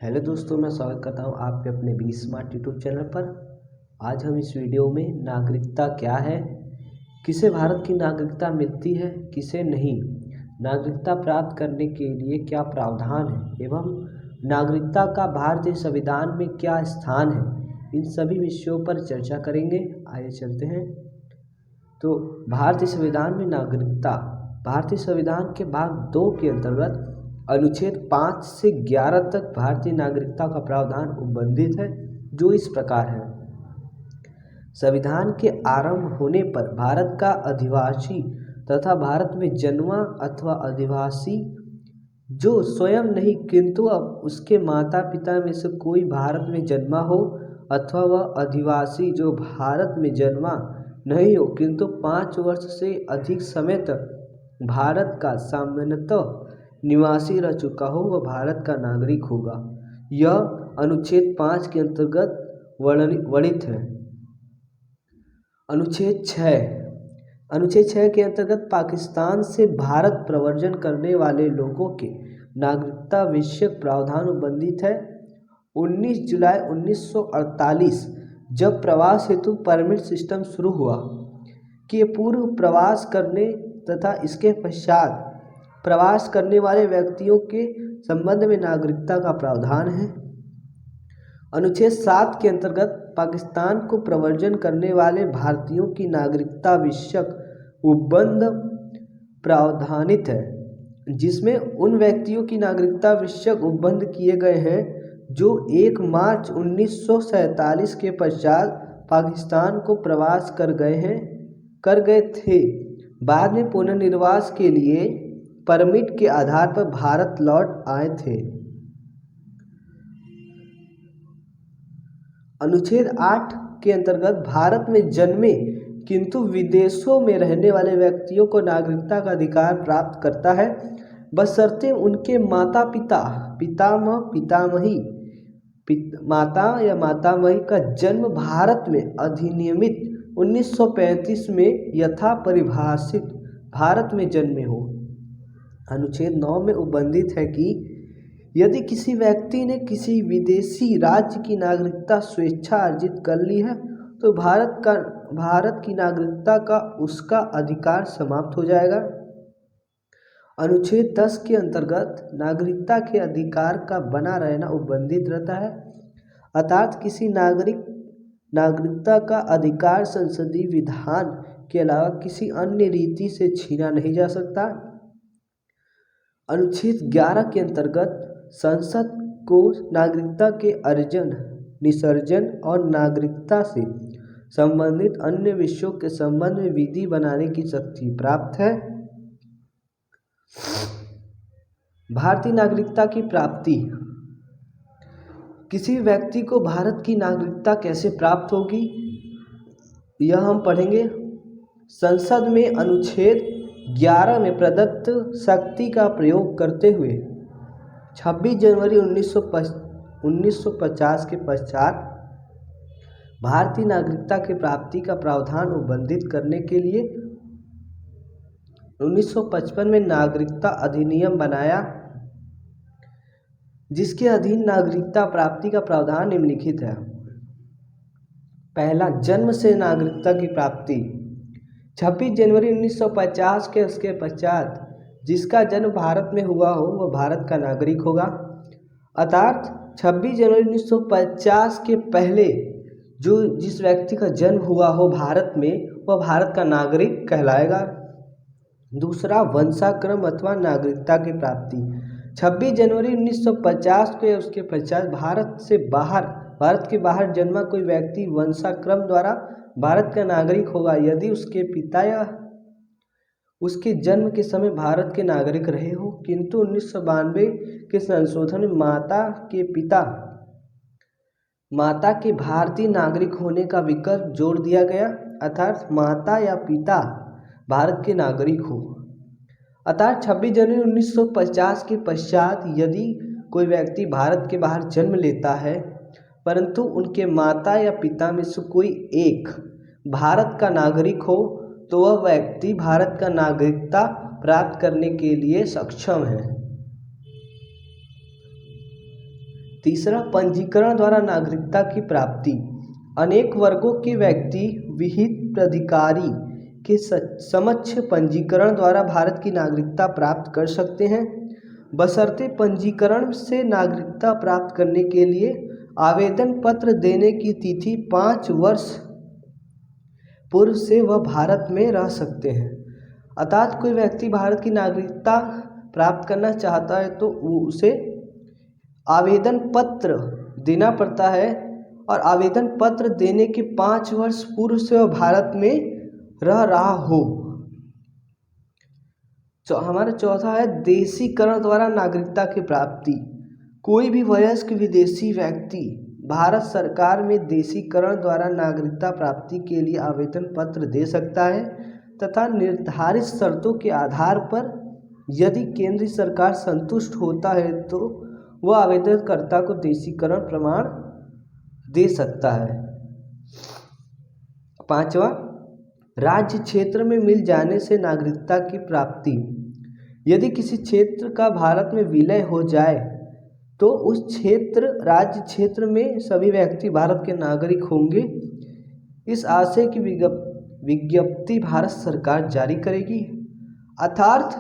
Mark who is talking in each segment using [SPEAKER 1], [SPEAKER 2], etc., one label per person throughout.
[SPEAKER 1] Hello दोस्तों, मैं स्वागत करता हूं आपके अपने बी स्मार्ट यूट्यूब चैनल पर। आज हम इस वीडियो में नागरिकता क्या है, किसे भारत की नागरिकता मिलती है, किसे नहीं, नागरिकता प्राप्त करने के लिए क्या प्रावधान है एवं नागरिकता का भारतीय संविधान में क्या स्थान है, इन सभी विषयों पर चर्चा करेंगे। आइए चलते हैं। तो भारतीय संविधान में नागरिकता, भारतीय संविधान के भाग 2 के अंतर्गत अनुच्छेद 5 से 11 तक भारतीय नागरिकता का प्रावधान उल्लिखित है, जो इस प्रकार है। संविधान के आरंभ होने पर भारत का अधिवासी तथा भारत में जन्मा अथवा अधिवासी जो स्वयं नहीं किंतु अब उसके माता पिता में से कोई भारत में जन्मा हो, अथवा वह अधिवासी जो भारत में जन्मा नहीं हो किंतु 5 वर्ष से अधिक समय तक भारत का सामान्यतः निवासी रह चुका हो, वह भारत का नागरिक होगा। यह अनुच्छेद 5 के अंतर्गत वर्णित है। अनुच्छेद 6 के अंतर्गत पाकिस्तान से भारत प्रव्रजन करने वाले लोगों के नागरिकता विषयक प्रावधान उल्लिखित है। 19 जुलाई 1948 जब प्रवास हेतु परमिट सिस्टम शुरू हुआ के पूर्व प्रवास करने तथा इसके पश्चात प्रवास करने वाले व्यक्तियों के संबंध में नागरिकता का प्रावधान है। अनुच्छेद 7 के अंतर्गत पाकिस्तान को प्रव्रजन करने वाले भारतीयों की नागरिकता विषयक उपबंध प्रावधानित है, जिसमें उन व्यक्तियों की नागरिकता विषयक उपबंध किए गए हैं जो 1 मार्च 1947 के पश्चात पाकिस्तान को प्रवास कर गए थे, बाद में पुनर्निवास के लिए परमिट के आधार पर भारत लौट आए थे। अनुच्छेद 8 के अंतर्गत भारत में जन्मे किंतु विदेशों में रहने वाले व्यक्तियों को नागरिकता का अधिकार प्राप्त करता है, बशर्ते उनके माता या मातामही का जन्म भारत में अधिनियमित 1935 में यथा परिभाषित भारत में जन्मे हो। अनुच्छेद 9 में उल्लिखित है कि यदि किसी व्यक्ति ने किसी विदेशी राज्य की नागरिकता स्वेच्छा अर्जित कर ली है तो भारत की नागरिकता का उसका अधिकार समाप्त हो जाएगा। अनुच्छेद 10 के अंतर्गत नागरिकता के अधिकार का बना रहना उल्लिखित रहता है, अर्थात किसी नागरिकता का अधिकार संसदीय विधान के अलावा किसी अन्य रीति से छीना नहीं जा सकता। अनुच्छेद 11 के अंतर्गत संसद को नागरिकता के अर्जन, निसर्जन और नागरिकता से संबंधित अन्य विषयों के संबंध में विधि बनाने की शक्ति प्राप्त है। भारतीय नागरिकता की प्राप्ति, किसी व्यक्ति को भारत की नागरिकता कैसे प्राप्त होगी, यह हम पढ़ेंगे। संसद में अनुच्छेद 11 में प्रदत्त शक्ति का प्रयोग करते हुए 26 जनवरी 1950 के पश्चात भारतीय नागरिकता की प्राप्ति का प्रावधान उल्लिखित करने के लिए 1955 में नागरिकता अधिनियम बनाया, जिसके अधीन नागरिकता प्राप्ति का प्रावधान निम्नलिखित है। पहला, जन्म से नागरिकता की प्राप्ति। 26 जनवरी 1950 के उसके पश्चात जिसका जन्म भारत में हुआ हो वह भारत का नागरिक होगा, अर्थात 26 जनवरी 1950 के पहले जिस व्यक्ति का जन्म हुआ हो भारत में वह भारत का नागरिक कहलाएगा। दूसरा, वंशाक्रम अथवा नागरिकता की प्राप्ति। 26 जनवरी 1950 के उसके पश्चात भारत के बाहर जन्मा कोई व्यक्ति वंशाक्रम द्वारा भारत का नागरिक होगा यदि उसके पिता या उसके जन्म के समय भारत के नागरिक रहे हो, किंतु 1992 के संशोधन में माता के भारतीय नागरिक होने का विकल्प जोड़ दिया गया, अर्थात माता या पिता भारत के नागरिक हो। अर्थात 26 जनवरी 1950 के पश्चात यदि कोई व्यक्ति भारत के बाहर जन्म लेता है परंतु उनके माता या पिता में से कोई एक भारत का नागरिक हो तो वह व्यक्ति भारत का नागरिकता प्राप्त करने के लिए सक्षम है। तीसरा, पंजीकरण द्वारा नागरिकता की प्राप्ति। अनेक वर्गों के व्यक्ति विहित प्राधिकारी के समक्ष पंजीकरण द्वारा भारत की नागरिकता प्राप्त कर सकते हैं, बशर्ते पंजीकरण से नागरिकता प्राप्त करने के लिए आवेदन पत्र देने की तिथि 5 वर्ष पूर्व से वह भारत में रह सकते हैं। अर्थात कोई व्यक्ति भारत की नागरिकता प्राप्त करना चाहता है तो उसे आवेदन पत्र देना पड़ता है, और आवेदन पत्र देने के 5 वर्ष पूर्व से वह भारत में रह रहा हो। हमारा चौथा है देशीकरण द्वारा नागरिकता की प्राप्ति। कोई भी वयस्क विदेशी व्यक्ति भारत सरकार में देशीकरण द्वारा नागरिकता प्राप्ति के लिए आवेदन पत्र दे सकता है तथा निर्धारित शर्तों के आधार पर यदि केंद्र सरकार संतुष्ट होता है तो वह आवेदनकर्ता को देशीकरण प्रमाण दे सकता है। पांचवा, राज्य क्षेत्र में मिल जाने से नागरिकता की प्राप्ति। यदि किसी क्षेत्र का भारत में विलय हो जाए तो उस राज्य क्षेत्र में सभी व्यक्ति भारत के नागरिक होंगे। इस आशय की विज्ञप्ति भारत सरकार जारी करेगी। अर्थात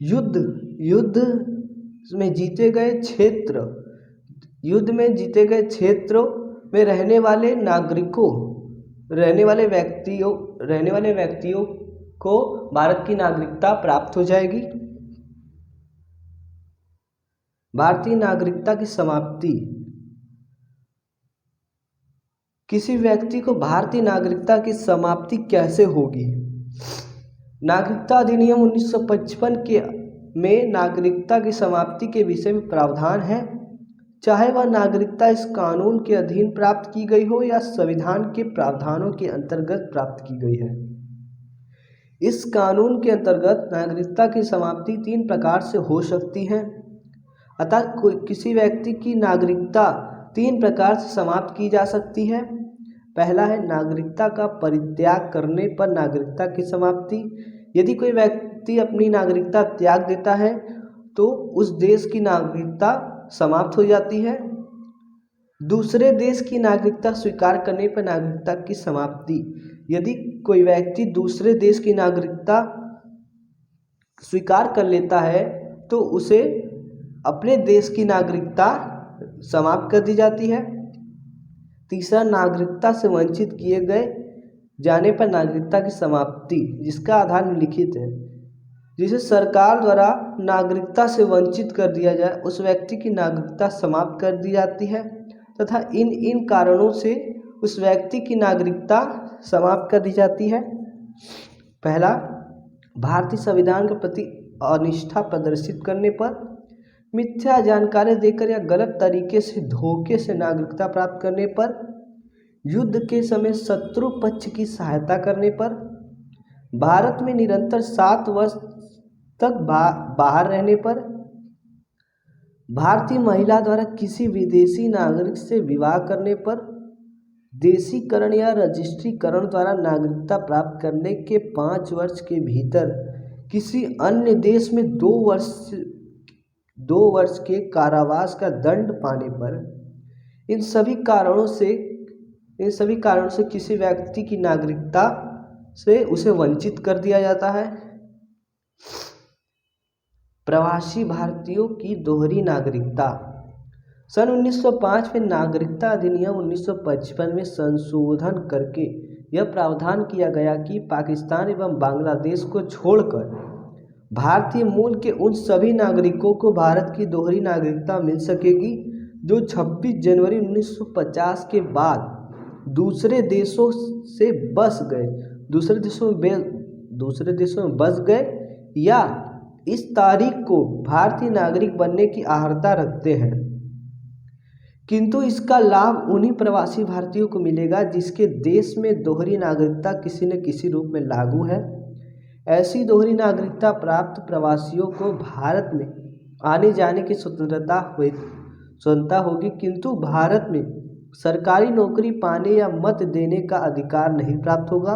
[SPEAKER 1] युद्ध में जीते गए क्षेत्रों में रहने वाले व्यक्तियों को भारत की नागरिकता प्राप्त हो जाएगी। भारतीय नागरिकता की समाप्ति। किसी व्यक्ति को भारतीय नागरिकता की समाप्ति कैसे होगी? नागरिकता अधिनियम 1955 में नागरिकता की समाप्ति के विषय में प्रावधान है, चाहे वह नागरिकता इस कानून के अधीन प्राप्त की गई हो या संविधान के प्रावधानों के अंतर्गत प्राप्त की गई है। इस कानून के अंतर्गत नागरिकता की समाप्ति 3 प्रकार से हो सकती है। अर्थात किसी व्यक्ति की नागरिकता 3 प्रकार से समाप्त की जा सकती है। पहला है नागरिकता का परित्याग करने पर नागरिकता की समाप्ति। यदि कोई व्यक्ति अपनी नागरिकता त्याग देता है तो उस देश की नागरिकता समाप्त हो जाती है। दूसरे देश की नागरिकता स्वीकार करने पर नागरिकता की समाप्ति। यदि कोई व्यक्ति दूसरे देश की नागरिकता स्वीकार कर लेता है तो उसे अपने देश की नागरिकता समाप्त कर दी जाती है। तीसरा, नागरिकता से वंचित किए गए जाने पर नागरिकता की समाप्ति, जिसका आधार निम्नलिखित है। जिसे सरकार द्वारा नागरिकता से वंचित कर दिया जाए उस व्यक्ति की नागरिकता समाप्त कर दी जाती है तथा इन कारणों से उस व्यक्ति की नागरिकता समाप्त कर दी जाती है। पहला, भारतीय संविधान के प्रति अनिष्ठा प्रदर्शित करने पर, मिथ्या जानकारी देकर या गलत तरीके से धोखे से नागरिकता प्राप्त करने पर, युद्ध के समय शत्रु पक्ष की सहायता करने पर, भारत में निरंतर 7 वर्ष तक बाहर रहने पर, भारतीय महिला द्वारा किसी विदेशी नागरिक से विवाह करने पर, देशीकरण या रजिस्ट्रीकरण द्वारा नागरिकता प्राप्त करने के 5 वर्ष के भीतर किसी अन्य देश में 2 वर्ष के कारावास का दंड पाने पर, इन सभी कारणों से किसी व्यक्ति की नागरिकता से उसे वंचित कर दिया जाता है। प्रवासी भारतीयों की दोहरी नागरिकता। सन 1905 में नागरिकता अधिनियम 1955 में संशोधन करके यह प्रावधान किया गया कि पाकिस्तान एवं बांग्लादेश को छोड़कर भारतीय मूल के उन सभी नागरिकों को भारत की दोहरी नागरिकता मिल सकेगी जो 26 जनवरी 1950 के बाद दूसरे देशों में बस गए या इस तारीख को भारतीय नागरिक बनने की अर्हता रखते हैं। किंतु इसका लाभ उन्हीं प्रवासी भारतीयों को मिलेगा जिसके देश में दोहरी नागरिकता किसी न किसी रूप में लागू है। ऐसी दोहरी नागरिकता प्राप्त प्रवासियों को भारत में आने जाने की स्वतंत्रता होगी, किंतु भारत में सरकारी नौकरी पाने या मत देने का अधिकार नहीं प्राप्त होगा।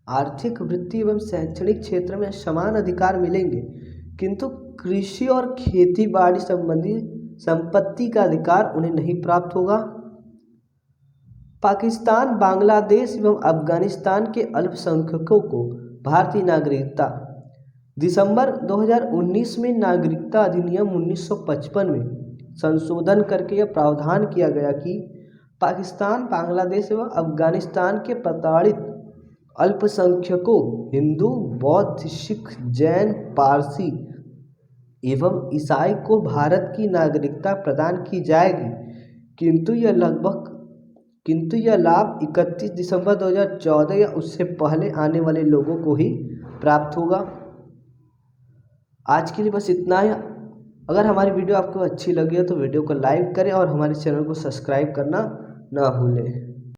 [SPEAKER 1] आर्थिक, वृत्ति एवं शैक्षणिक क्षेत्र में समान अधिकार मिलेंगे, किंतु कृषि और खेती बाड़ी संबंधी संपत्ति का अधिकार उन्हें नहीं प्राप्त होगा। पाकिस्तान, बांग्लादेश एवं अफगानिस्तान के अल्पसंख्यकों को भारतीय नागरिकता। दिसंबर 2019 में नागरिकता अधिनियम 1955 में संशोधन करके यह प्रावधान किया गया कि पाकिस्तान, बांग्लादेश एवं अफगानिस्तान के प्रताड़ित अल्पसंख्यकों हिंदू, बौद्ध, सिख, जैन, पारसी एवं ईसाई को भारत की नागरिकता प्रदान की जाएगी, किंतु यह लाभ 31 दिसंबर 2014 या उससे पहले आने वाले लोगों को ही प्राप्त होगा। आज के लिए बस इतना ही। अगर हमारी वीडियो आपको अच्छी लगी हो तो वीडियो को लाइक करें और हमारे चैनल को सब्सक्राइब करना ना भूलें।